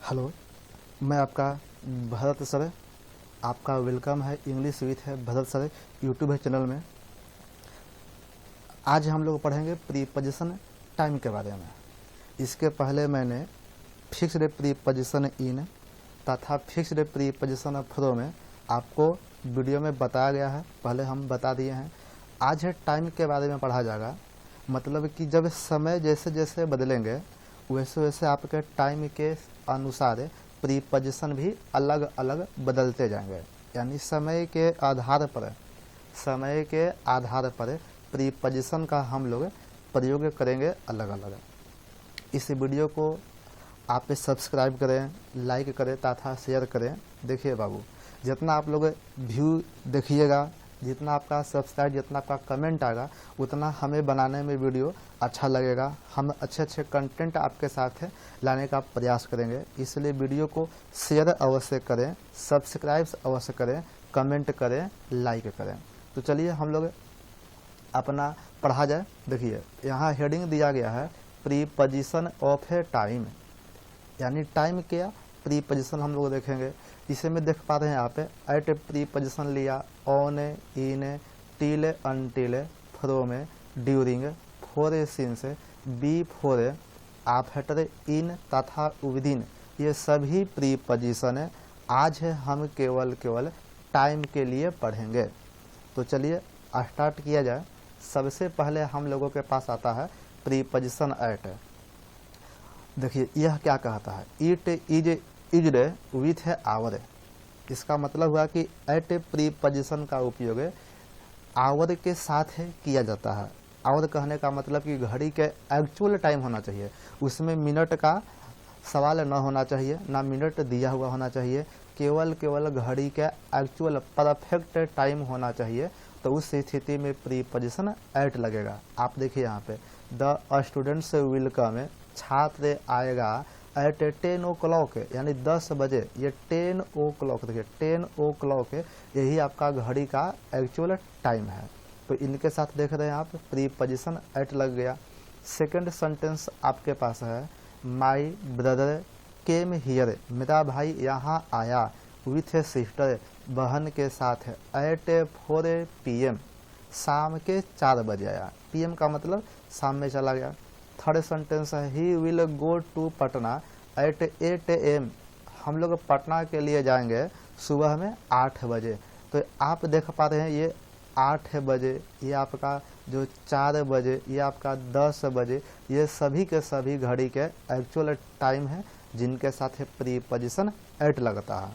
Hello, मैं आपका Bharat sir. आपका वेलकम है इंग्लिश विथ है भरत सर यूट्यूब है चैनल में। आज हम लोग पढ़ेंगे प्रीपोजिशन टाइम के बारे में। इसके पहले मैंने फिक्स्ड प्रीपोजिशन इन तथा फिक्स्ड प्रीपोजिशन फ्रो में आपको वीडियो में बताया गया है, पहले हम बता दिए हैं। आज है टाइम के बारे में पढ़ा जाएगा। मतलब कि जब समय जैसे जैसे बदलेंगे वैसे वैसे आपके टाइम के अनुसार प्रीपोजिशन भी अलग अलग बदलते जाएंगे। यानी समय के आधार पर प्रीपोजिशन का हम लोग प्रयोग करेंगे अलग अलग। इस वीडियो को आप सब्सक्राइब करें, लाइक करें तथा शेयर करें। देखिए बाबू, जितना आप लोग व्यू देखिएगा, जितना आपका सब्सक्राइब, जितना आपका कमेंट आएगा, उतना हमें बनाने में वीडियो अच्छा लगेगा। हम अच्छे अच्छे कंटेंट आपके साथ लाने का प्रयास करेंगे। इसलिए वीडियो को शेयर अवश्य करें, सब्सक्राइब अवश्य करें, कमेंट करें, लाइक करें। तो चलिए हम लोग अपना पढ़ा जाए। देखिए यहाँ हेडिंग दिया गया है प्रीपोजिशन ऑफ ए टाइम, यानी टाइम क्या प्रीपोजिशन हम लोग देखेंगे। इसे में देख पा रहे हैं आप एट प्रीपोजिशन लिया, on, in, till, until, from, during, for, since, before, after, in तथा विदिन। ये सभी प्रीपोजिशन आज है हम केवल टाइम के लिए पढ़ेंगे। तो चलिए स्टार्ट किया जाए। सबसे पहले हम लोगों के पास आता है प्रीपोजिशन एट। देखिए यह क्या कहता है, इट इज यूज्ड विथ है आवर। इसका मतलब हुआ कि एट प्रीपोजिशन का उपयोग आवर के साथ किया जाता है। आवर कहने का मतलब कि घड़ी के एक्चुअल टाइम होना चाहिए, उसमें मिनट का सवाल न होना चाहिए, ना मिनट दिया हुआ होना चाहिए। केवल घड़ी के एक्चुअल परफेक्ट टाइम होना चाहिए। तो उस स्थिति में प्रीपोजिशन एट लगेगा। आप देखिए यहाँ पे द स्टूडेंट्स विल कम, छात्र आएगा एट 10 o'clock, यानी 10 बजे। ये 10 o'clock, देखिए 10 o'clock यही आपका घड़ी का एक्चुअल टाइम है। तो इनके साथ देख रहे हैं आप प्रीपोजिशन एट लग गया। सेकंड सेंटेंस आपके पास है माई ब्रदर केम हियर, मेरा भाई यहाँ आया, विथ ए सिस्टर, बहन के साथ है, एट 4 PM, शाम के 4 बजे आया। PM का मतलब शाम में चला गया। थर्ड सेंटेंस है he will go to Patna at 8 AM, हम लोग पटना के लिए जाएंगे सुबह में 8 बजे। तो आप देख पा रहे हैं ये 8 बजे, ये आपका जो 4 बजे, ये आपका 10 बजे, ये सभी के सभी घड़ी के एक्चुअल टाइम है जिनके साथ प्रीपोजिशन एट लगता है।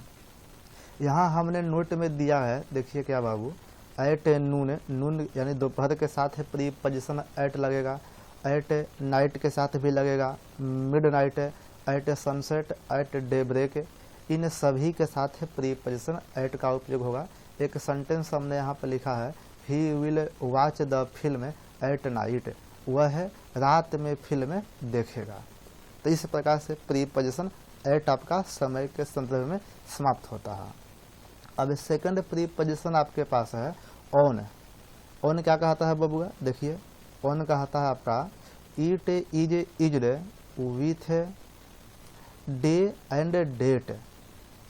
यहाँ हमने नोट में दिया है, देखिए क्या बाबू, एट नून, नून यानी दोपहर के साथ प्रीपोजिशन एट लगेगा। एट नाइट के साथ भी लगेगा, mid night, at sunset, at day break, इन सभी के साथ प्रीपोजिशन एट का उपयोग होगा। एक सेंटेंस हमने यहाँ पर लिखा है he will watch the film at night, वह रात में फिल्म देखेगा। तो इस प्रकार से प्रीपोजिशन एट आपका समय के संदर्भ में समाप्त होता है। अब सेकंड प्रीपोजिशन आपके पास है ऑन। ऑन क्या कहता है बबुआ, देखिए ऑन कहता है आपका it is used with day and date,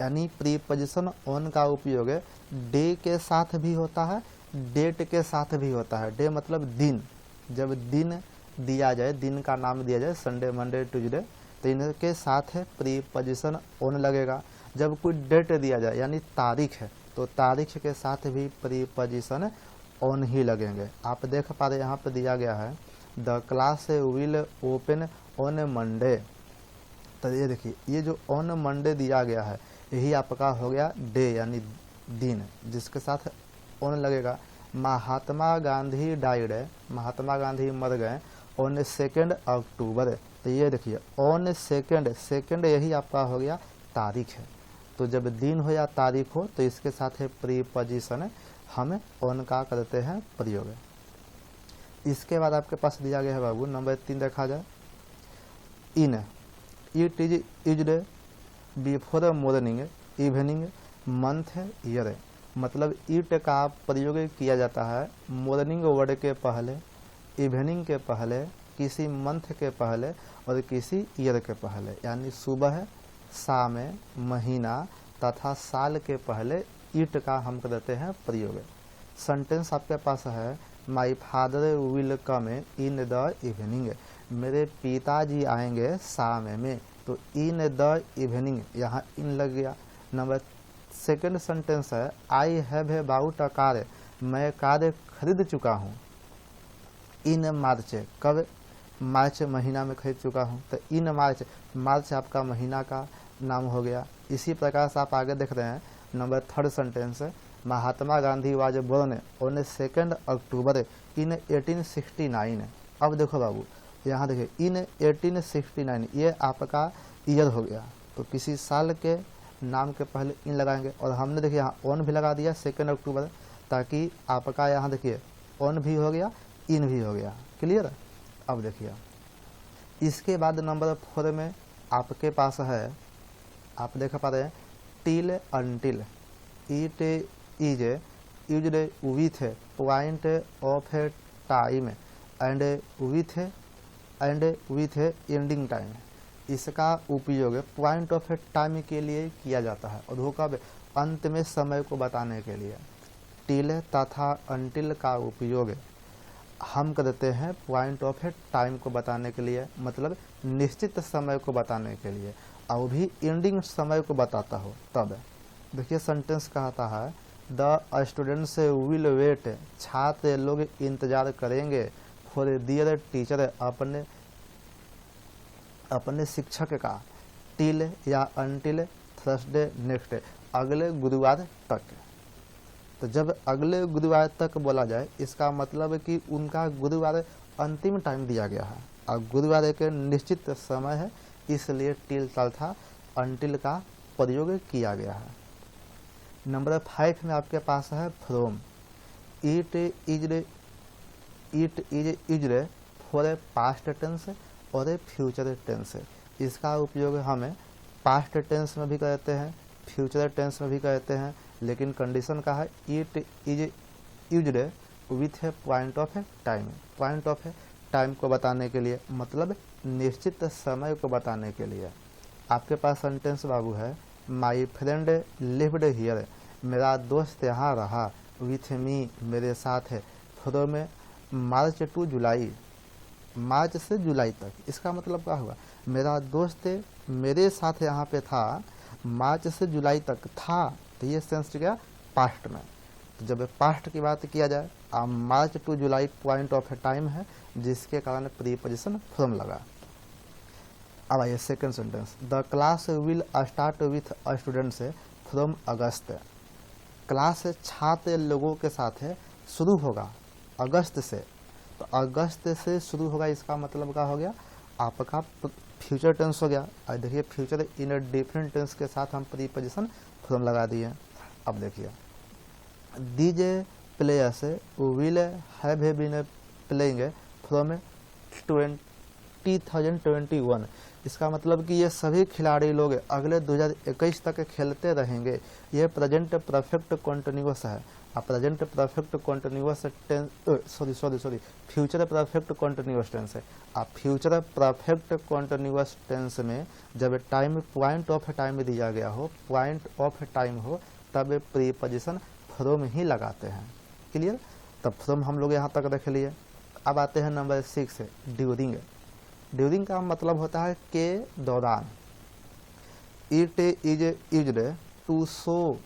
यानी प्रीपोजिशन ऑन का उपयोग डे के साथ भी होता है, डेट के साथ भी होता है। डे मतलब दिन, जब दिन दिया जाए, दिन का नाम दिया जाए, संडे, मंडे, ट्यूसडे, तो इनके साथ प्रीपोजिशन ऑन लगेगा। जब कोई डेट दिया जाए यानी तारीख है, तो तारीख के साथ भी प्रीपोजिशन ऑन ही लगेंगे। आप देख पा रहे यहाँ पे दिया गया है the class will open on Monday. तो ये देखिए ये जो ऑन मंडे दिया गया है यही आपका हो गया डे यानी दिन, जिसके साथ ऑन लगेगा। महात्मा गांधी डाइड, महात्मा गांधी मर गए ऑन 2 अक्टूबर। तो ये देखिए ऑन सेकेंड, सेकेंड यही आपका हो गया तारीख है। तो जब दिन हो या तारीख हो तो इसके साथ प्रीपोजिशन हम ऑन का करते हैं प्रयोग। इसके बाद आपके पास दिया गया है बाबू नंबर 3 देखा जाए in, it is used before morning, evening, month, year. मतलब इट का प्रयोग किया जाता है मॉर्निंग वर्ड के पहले, इवनिंग के पहले, किसी मंथ के पहले और किसी ईयर के पहले, यानी सुबह सा में महीना तथा साल के पहले ईट का हम कर देते हैं प्रयोग। सेंटेंस आपके पास है my father will come in the evening, मेरे पिताजी आएंगे शाम में, तो इन द इवनिंग यहाँ इन लग गया। नंबर सेकंड सेंटेंस है I have a bought a car, मैं कार खरीद चुका हूँ इन मार्च, कब, मार्च महीना में खरीद चुका हूँ, तो इन मार्च, मार्च आपका महीना का नाम हो गया। इसी प्रकार से आप आगे देख रहे हैं नंबर थर्ड सेंटेंस है Mahatma Gandhi was born on 2 अक्टूबर इन 1869। अब देखो बाबू यहाँ देखिए इन 1869 ये आपका ईयर हो गया, तो किसी साल के नाम के पहले इन लगाएंगे और हमने देखिए यहाँ ऑन भी लगा दिया 2 अक्टूबर, ताकि आपका यहाँ देखिए ऑन भी हो गया इन भी हो गया। क्लियर। अब देखिए इसके बाद नंबर 4 में आपके पास है, आप देख पा रहे हैं till until, it is used with point of a time and with ending time. इसका उपयोग पॉइंट ऑफ ए टाइम के लिए किया जाता है और वो कब, अंत में समय को बताने के लिए। टिल तथा अनटिल का उपयोग हम करते हैं पॉइंट ऑफ ए टाइम को बताने के लिए, मतलब निश्चित समय को बताने के लिए, और भी एंडिंग समय को बताता हो तब। देखिए सेंटेंस कहता है द स्टूडेंट्स विल वेट, छात्र लोग इंतजार करेंगे फॉर दियर टीचर, अपने शिक्षक का, टिल या अनटिल थर्सडे नेक्स्ट, अगले गुरुवार तक। तो जब अगले गुरुवार तक बोला जाए इसका मतलब है कि उनका गुरुवार अंतिम टाइम दिया गया है और गुरुवार एक निश्चित समय है, इसलिए टिल तथा अनटिल का प्रयोग किया गया है। नंबर 5 में आपके पास है from, it is used for a past tense और ए फ्यूचर टेंस। इसका उपयोग हमें पास्ट टेंस में भी करते हैं, फ्यूचर टेंस में भी करते हैं, लेकिन कंडीशन का है it is used with A point of a time, point of a time को बताने के लिए, मतलब निश्चित समय को बताने के लिए। आपके पास सेंटेंस बाबू है माई फ्रेंड लिव्ड हियर, मेरा दोस्त यहाँ रहा, विथ मी, मेरे साथ है, फ्रॉम मार्च टू जुलाई, मार्च से जुलाई तक। इसका मतलब क्या हुआ, मेरा दोस्त मेरे साथ यहाँ पे था, मार्च से जुलाई तक था, तो ये सेंस गया पास्ट में। तो जब पास्ट की बात किया जाए March two July point of a time है, जिसके कारण प्रीपोजिशन फ्रॉम लगा। अब आइए second sentence the class will start with students from August. Class छात्र लोगों के साथ शुरू होगा अगस्त से, तो अगस्त से शुरू होगा, इसका मतलब क्या हो गया आपका फ्यूचर टेंस हो गया। और देखिए future in a different tense के साथ हम प्रीपोजिशन फ्रॉम लगा दिए। अब देखिए these players will have been playing from 2021। इसका मतलब कि ये सभी खिलाड़ी लोग अगले 2021 तक खेलते रहेंगे। ये प्रेजेंट परफेक्ट कॉन्टिन्यूअस है। अब present perfect continuous tense future perfect continuous tense है। अब फ्यूचर परफेक्ट कॉन्टिन्यूअस टेंस में जब टाइम पॉइंट ऑफ टाइम दिया गया हो, पॉइंट ऑफ टाइम हो, तब प्रीपोजिशन फ्रॉम ही लगाते हैं। क्लियर। तब फ्रॉम हम लोग यहाँ तक देख लिए। अब आते हैं नंबर 6 ड्यूरिंग। ड्यूरिंग का मतलब होता है के दौरान। It is used to show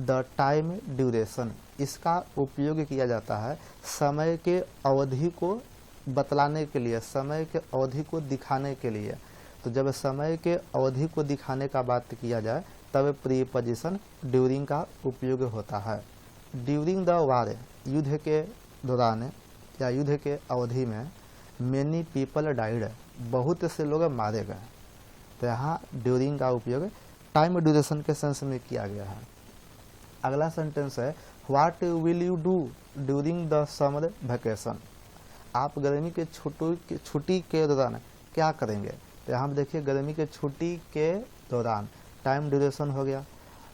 the time duration. इसका उपयोग किया जाता है समय के अवधि को बतलाने के लिए, समय के अवधि को दिखाने के लिए। तो जब समय के अवधि को दिखाने का बात किया जाए तब प्रीपोजिशन ड्यूरिंग का उपयोग होता है। ड्यूरिंग द वार, युद्ध के दौरान या युद्ध के अवधि में मेनी पीपल डाइड, बहुत से लोग मारे गए। तो यहाँ ड्यूरिंग का उपयोग टाइम ड्यूरेशन के सेंस में किया गया है। अगला सेंटेंस है what will you do during the summer vacation. आप गर्मी के छुट्टी के दौरान क्या करेंगे। तो यहाँ देखिए गर्मी के छुट्टी के दौरान टाइम ड्यूरेशन हो गया,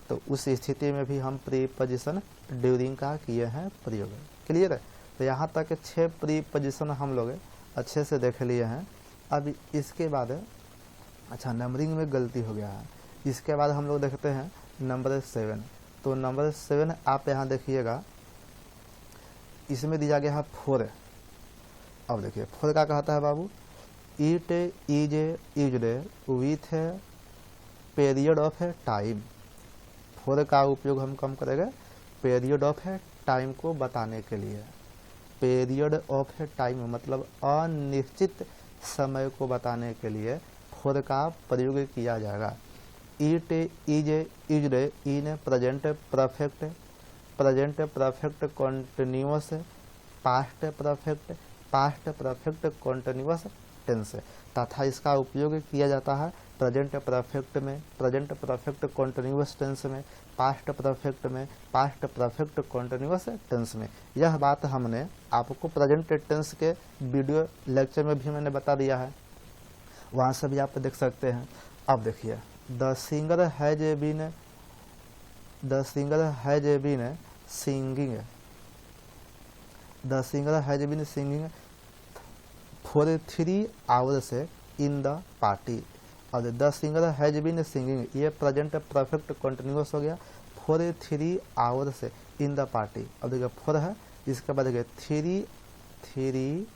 तो उस स्थिति में भी हम प्रीपोजिशन ड्यूरिंग का किए हैं प्रयोग। क्लियर है। तो यहाँ तक 6 प्रीपोजिशन हम लोग अच्छे से देख लिए हैं। अब इसके बाद अच्छा, नंबरिंग में गलती हो गया है। इसके बाद हम लोग देखते हैं नंबर 7। तो नंबर 7 आप यहाँ देखिएगा, इसमें दिया गया है 4। अब देखिए 4 का कहता है बाबू, it is used with period of time. 4 का उपयोग हम कम करेंगे पीरियड ऑफ टाइम को बताने के लिए। पीरियड ऑफ टाइम मतलब अनिश्चित समय को बताने के लिए 4 का प्रयोग किया जाएगा। It is used in present perfect continuous past perfect continuous tense, तथा इसका उपयोग किया जाता है प्रेजेंट परफेक्ट कॉन्टिन्यूअस टेंस में, पास्ट परफेक्ट कॉन्टिन्यूअस टेंस में। यह बात हमने आपको प्रेजेंट टेंस के वीडियो लेक्चर में भी मैंने बता दिया है, वहाँ से भी आप देख सकते हैं। अब देखिए the singer has been singing for 3 hours in the party. और the singer has been singing, ये प्रेजेंट परफेक्ट कंटिन्यूअस हो गया, for 3 hours in the party. अब देखिए 4 है, इसके बाद देखिए 3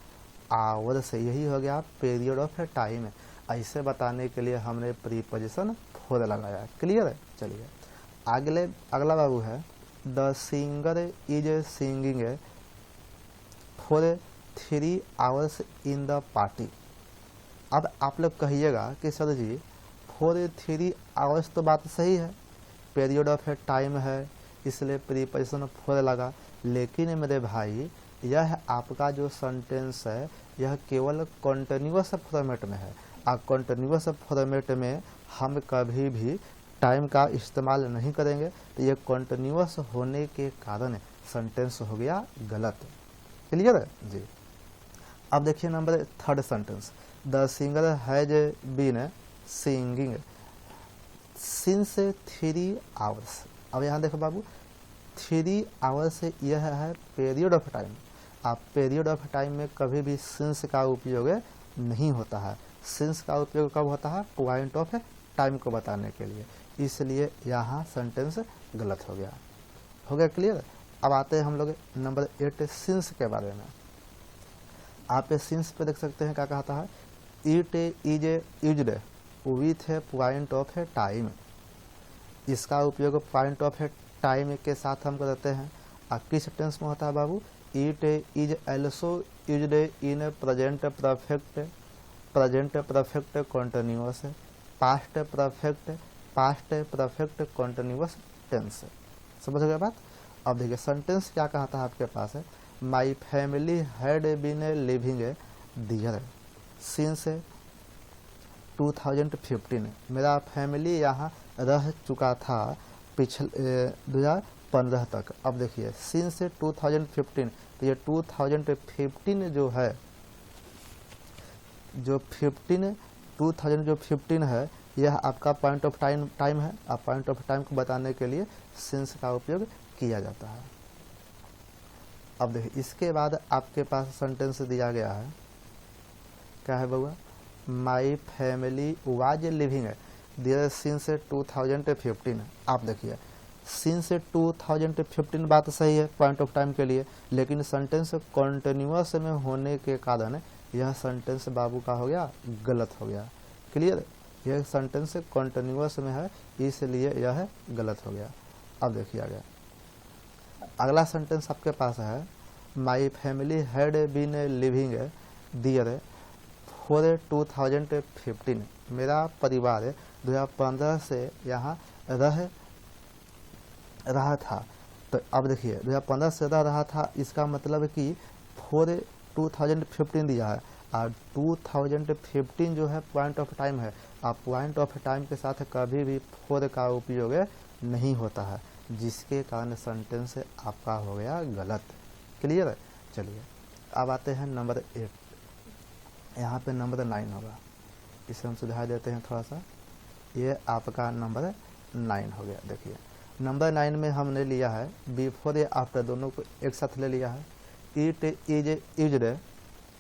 आवर्स, यही हो गया पीरियड ऑफ टाइम। ऐसे बताने के लिए हमने प्रीपोजिशन 4 लगाया। क्लियर है? चलिए अगला बाबू है, the singer is singing for 3 hours in the party. अब आप लोग कहिएगा कि सर जी 3 आवर्स तो बात सही है, पीरियड ऑफ टाइम है, इसलिए प्रीपोजिशन 4 लगा। लेकिन मेरे भाई यह आपका जो सेंटेंस है यह केवल कॉन्टिन्यूअस फॉर्मेट में है, और कॉन्टिन्यूअस फॉर्मेट में हम कभी भी टाइम का इस्तेमाल नहीं करेंगे, तो ये कॉन्टिन्यूअस होने के कारण सेंटेंस हो गया गलत। क्लियर है जी? अब देखिए number 3 sentence, the singer has been singing since 3 hours. अब यहाँ देखो बाबू 3 आवर्स यह है पीरियड ऑफ टाइम। आप पीरियड ऑफ टाइम में कभी भी सिंस का उपयोग नहीं होता है। सिंस का उपयोग कब होता है? पॉइंट ऑफ टाइम को बताने के लिए, इसलिए यहाँ सेंटेंस गलत हो गया। क्लियर? अब आते हैं हम लोग नंबर 8 सिंस के बारे में। आप सिंस पे देख सकते हैं क्या कहता है, it is used with point of time. इसका उपयोग पॉइंट ऑफ टाइम के साथ हम करते हैं। और किस टेंस में होता है बाबू? It is also used in present perfect continuous past perfect continuous tense. समझ गए बात? अब देखिए सेंटेंस क्या कहता है आपके पास है, my family had been living there since 2015। मेरा फैमिली यहाँ रह चुका था पिछले 2015 तक। अब देखिए सिंस 2015, तो ये 2015 जो है, जो 2015 है, यह आपका पॉइंट ऑफ टाइम है। आप पॉइंट ऑफ टाइम को बताने के लिए सिंस का उपयोग किया जाता है। अब देखिए इसके बाद आपके पास सेंटेंस दिया गया है, क्या है बउआ? My family was living there since 2015। आप देखिए सिंस 2015 बात सही है पॉइंट ऑफ टाइम के लिए, लेकिन सेंटेंस कॉन्टिन्यूअस में होने के कारण यह सेंटेंस बाबू का हो गया गलत हो गया। क्लियर? यह सेंटेंस कॉन्टिन्यूअस में है, इसलिए यह गलत हो गया। अब देखिए आगे अगला सेंटेंस आपके पास है, my family had been living there for 2015। मेरा परिवार 2015 से यहाँ रहा था। तो अब देखिए 2015 से रहा था, इसका मतलब कि फॉर 2015 दिया है, और 2015 जो है पॉइंट ऑफ टाइम है। आप पॉइंट ऑफ टाइम के साथ कभी भी फॉर का उपयोग नहीं होता है, जिसके कारण सेंटेंस आपका हो गया गलत। क्लियर है? चलिए अब आते हैं नंबर 8। यहाँ पे नंबर 9 होगा, इसे हम सुधार देते हैं थोड़ा सा। ये आपका नंबर 9 हो गया। देखिए नंबर 9 में हमने लिया है बिफोर या आफ्टर, दोनों को एक साथ ले लिया है। It is used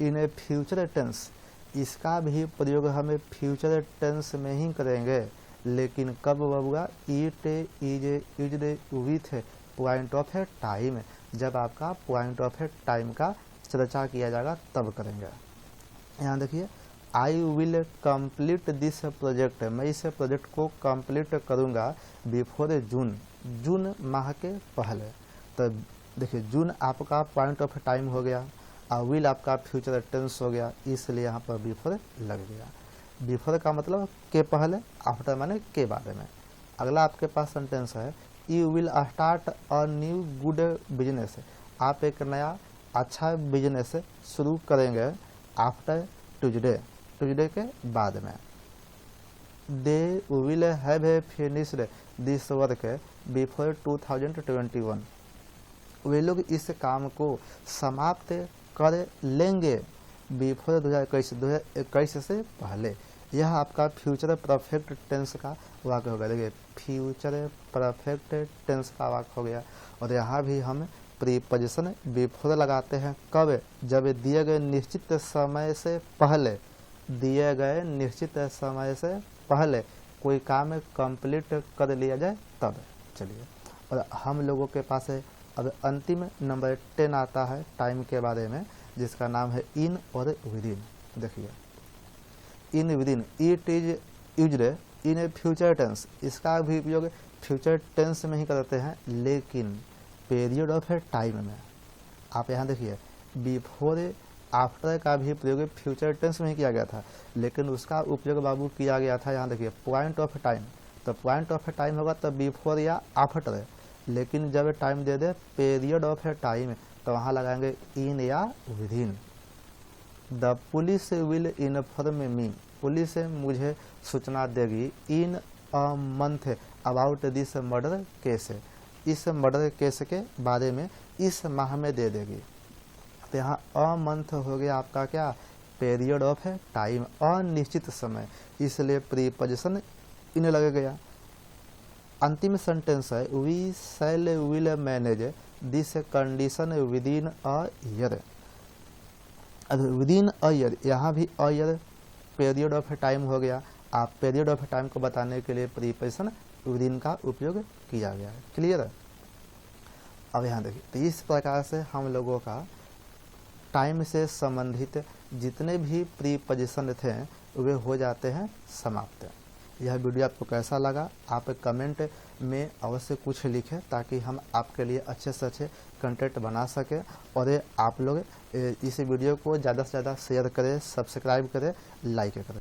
in a future tense इसका भी प्रयोग हमें फ्यूचर टेंस में ही करेंगे, लेकिन कब होगा? It is used with point of a time, जब आपका पॉइंट ऑफ ए टाइम का चर्चा किया जाएगा तब करेंगे। यहाँ देखिए, I will complete this project, मैं इस प्रोजेक्ट को कंप्लीट करूँगा बिफोर जून, जून माह के पहले। तो देखिए, जून आपका पॉइंट ऑफ टाइम हो गया और विल आपका फ्यूचर टेंस हो गया, इसलिए यहाँ पर बिफोर लग गया। बिफोर का मतलब के पहले, आफ्टर माने के बारे में। अगला आपके पास सेंटेंस है, you will start a new good business, आप एक नया अच्छा बिजनेस शुरू करेंगे आफ्टर ट्यूजडे, ट्यूजडे के बाद में। They will have finished this work before 2021, वे लोग इस काम को समाप्त कर लेंगे बिफोर 2021 से पहले। यह आपका फ्यूचर परफेक्ट टेंस का वाक्य होगा। देखिए, फ्यूचर परफेक्ट टेंस का वाक्य हो गया। और यहाँ भी हम प्रीपोजिशन बिफोर लगाते हैं, कब? जब दिए गए निश्चित समय से पहले, दिए गए निश्चित समय से पहले कोई काम कंप्लीट कर लिया जाए तब। चलिए, और हम लोगों के पास है अब अंतिम नंबर 10 आता है टाइम के बारे में, जिसका नाम है इन और विदिन। देखिए, in within, it is used in a future tense, इसका भी उपयोग फ्यूचर टेंस में ही करते हैं, लेकिन पीरियड ऑफ ए टाइम में। आप यहाँ देखिए, बिफोर आफ्टर का भी प्रयोग फ्यूचर टेंस में ही किया गया था, लेकिन उसका उपयोग बाबू किया गया था, यहाँ देखिए, पॉइंट ऑफ टाइम। तो पॉइंट ऑफ टाइम होगा तो बिफोर या आफ्टर, लेकिन जब टाइम दे दे पीरियड ऑफ ए टाइम, तो वहाँ लगाएंगे इन या within. The police will inform me, police मुझे सूचना देगी in a month about this murder case, इस मर्डर केस के बारे में इस माह में दे देगी। तो यहाँ अ मंथ हो गया आपका क्या? पीरियड ऑफ है टाइम, अनिश्चित समय, इसलिए प्रीपोजिशन इन लग गया। अंतिम सेंटेंस है, we shall will manage this condition within a year, within a year, यहाँ भी a year period of time हो गया। आप पीरियड ऑफ टाइम को बताने के लिए प्रीपोजिशन विदिन का उपयोग किया गया है। क्लियर है? अब यहाँ देखिए, तो इस प्रकार से हम लोगों का टाइम से संबंधित जितने भी प्रीपोजिशन थे वे हो जाते हैं समाप्त। यह वीडियो आपको कैसा लगा? आप कमेंट में अवश्य कुछ लिखें, ताकि हम आपके लिए अच्छे से अच्छे कंटेंट बना सकें। और आप लोग इस वीडियो को ज़्यादा से ज़्यादा शेयर करें, सब्सक्राइब करें, लाइक करें।